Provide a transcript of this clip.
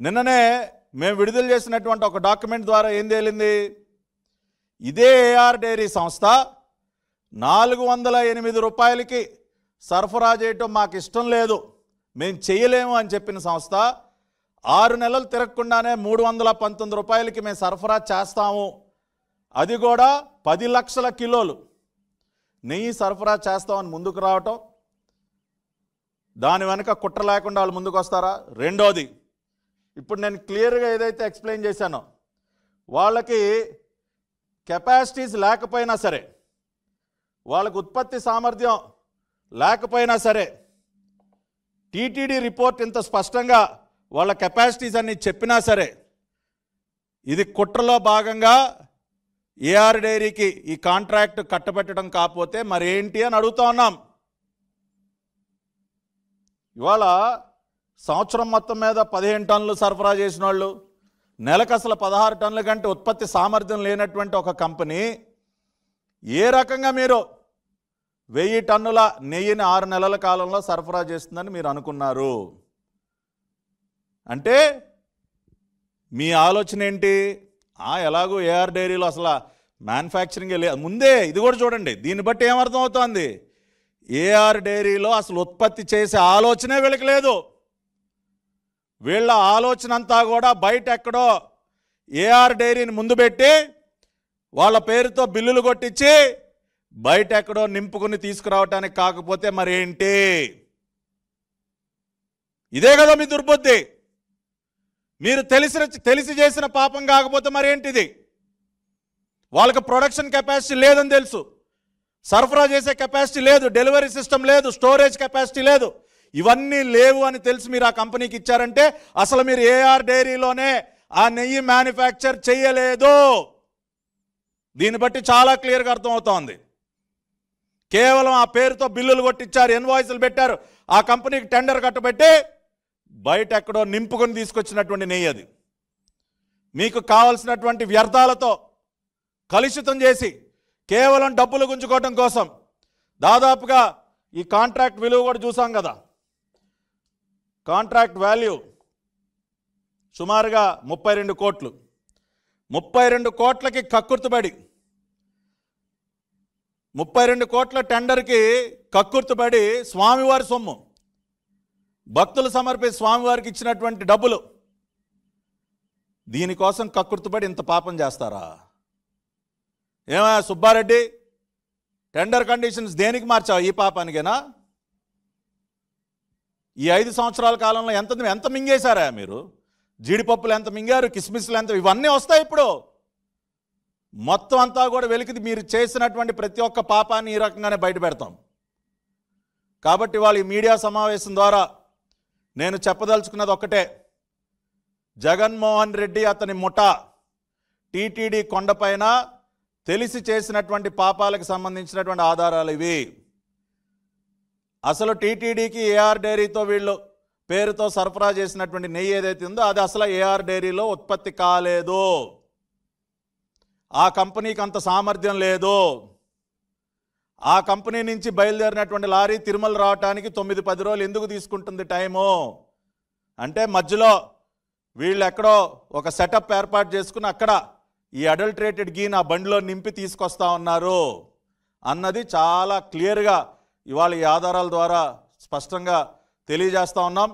నిన్ననే మేము విడుదల చేసినటువంటి ఒక డాక్యుమెంట్ ద్వారా ఏం తేలింది? ఇదే ఏఆర్ డైరీ సంస్థ 408 రూపాయలకి సరఫరా చేయటం మాకు ఇష్టం లేదు, మేము చేయలేము అని చెప్పిన సంస్థ 6 నెలలు తిరగకుండానే 319 రూపాయలకి మేము సరఫరా చేస్తాము, అది కూడా 10 లక్షల కిలోలు నెయ్యి సరఫరా చేస్తామని ముందుకు రావటం, దాని వెనక కుట్ర లేకుండా వాళ్ళు ముందుకు వస్తారా? రెండోది, ఇప్పుడు నేను క్లియర్గా ఏదైతే ఎక్స్ప్లెయిన్ చేశానో, వాళ్ళకి కెపాసిటీస్ లేకపోయినా సరే, వాళ్ళకు ఉత్పత్తి సామర్థ్యం లేకపోయినా సరే, టీటీడీ రిపోర్ట్ ఇంత స్పష్టంగా వాళ్ళ కెపాసిటీస్ అన్ని చెప్పినా సరే, ఇది కుట్రలో భాగంగా ఏఆర్ డైరీకి ఈ కాంట్రాక్ట్ కట్టబెట్టడం కాకపోతే మరేంటి అని అడుగుతా ఉన్నాం. ఇవాళ సంవత్సరం మొత్తం మీద 15 టన్నులు సరఫరా చేసిన వాళ్ళు, నెలకు అసలు 16 టన్నుల కంటే ఉత్పత్తి సామర్థ్యం లేనటువంటి ఒక కంపెనీ ఏ రకంగా మీరు 1000 టన్నుల నెయ్యిని 6 నెలల కాలంలో సరఫరా చేస్తుందని మీరు అనుకున్నారు? అంటే మీ ఆలోచన ఏంటి? ఎలాగో ఏఆర్ డైరీలో అసలు మ్యానుఫ్యాక్చరింగే లేదు. ముందే ఇది కూడా చూడండి, దీన్ని బట్టి ఏమర్థం అవుతోంది? ఏఆర్ డైరీలో అసలు ఉత్పత్తి చేసే ఆలోచనే వీళ్ళకి లేదు. వీళ్ళ ఆలోచన అంతా కూడా బయట ఎక్కడో ఏఆర్ డైరీని ముందు పెట్టి వాళ్ళ పేరుతో బిల్లులు కొట్టించి బయట ఎక్కడో నింపుకుని తీసుకురావటానికి కాకపోతే మరేంటి? ఇదే కదా మీ దుర్బుద్ధి. మీరు తెలిసి చేసిన పాపం కాకపోతే మరేంటిది? వాళ్ళకి ప్రొడక్షన్ కెపాసిటీ లేదని తెలుసు, సరఫరా చేసే కెపాసిటీ లేదు, డెలివరీ సిస్టమ్ లేదు, స్టోరేజ్ కెపాసిటీ లేదు, ఇవన్నీ లేవు అని తెలిసి మీరు ఆ కంపెనీకి ఇచ్చారంటే అసలు మీరు ఏఆర్ డైరీలోనే ఆ నెయ్యి మ్యానుఫ్యాక్చర్ చేయలేదు. దీన్ని బట్టి చాలా క్లియర్గా అర్థమవుతోంది. కేవలం ఆ పేరుతో బిల్లులు కొట్టించారు, ఇన్వాయిస్లు పెట్టారు, ఆ కంపెనీకి టెండర్ కట్టబెట్టి బయట ఎక్కడో నింపుకొని తీసుకొచ్చినటువంటి నెయ్యి అది. మీకు కావలసినటువంటి వ్యర్థాలతో కలుషితం చేసి కేవలం డబ్బులు గుంజుకోవడం కోసం దాదాపుగా ఈ కాంట్రాక్ట్ విలువ కూడా చూసాం కదా, కాంట్రాక్ట్ వాల్యూ సుమారుగా 32 కోట్లు. 32 కోట్లకి కక్కుర్తుబడి 32 కోట్ల టెండర్కి కక్కుర్తుబడి స్వామివారి సొమ్ము, భక్తులు సమర్పించి స్వామివారికి ఇచ్చినటువంటి డబ్బులు, దీనికోసం కక్కుర్తుబడి ఇంత పాపం చేస్తారా? ఏమయ్యా సుబ్బారెడ్డి, టెండర్ కండిషన్స్ దేనికి మార్చావు? ఈ పాపానికేనా? ఈ 5 సంవత్సరాల కాలంలో ఎంత మింగేశారా మీరు? జీడిపప్పులు ఎంత మింగారు, కిస్మిస్లు ఎంత, ఇవన్నీ వస్తాయి ఇప్పుడు. మొత్తం అంతా కూడా వెలికిది మీరు చేసినటువంటి ప్రతి ఒక్క పాపాన్ని ఈ రకంగానే బయట పెడతాం. కాబట్టి వాళ్ళు ఈ మీడియా సమావేశం ద్వారా నేను చెప్పదలుచుకున్నది ఒక్కటే, జగన్మోహన్ రెడ్డి అతని ముఠా టీటీడీ కొండపైన తెలిసి చేసినటువంటి పాపాలకు సంబంధించినటువంటి ఆధారాలు ఇవి. అసలు టీటీడీకి ఏఆర్ డైరీతో వీళ్ళు పేరుతో సరఫరా చేసినటువంటి నెయ్యి ఏదైతే ఉందో అది అసలు ఏఆర్ డైరీలో ఉత్పత్తి కాలేదు. ఆ కంపెనీకి అంత సామర్థ్యం లేదు. ఆ కంపెనీ నుంచి బయలుదేరినటువంటి లారీ తిరుమల రావడానికి 9-10 రోజులు ఎందుకు తీసుకుంటుంది టైము? అంటే మధ్యలో వీళ్ళు ఎక్కడో ఒక సెటప్ ఏర్పాటు చేసుకుని అక్కడ ఈ అడల్టరేటెడ్ గీని ఆ బండిలో నింపి తీసుకొస్తా ఉన్నారు అన్నది చాలా క్లియర్గా ఇవాళ ఈ ఆధారాల ద్వారా స్పష్టంగా తెలియజేస్తా ఉన్నాం.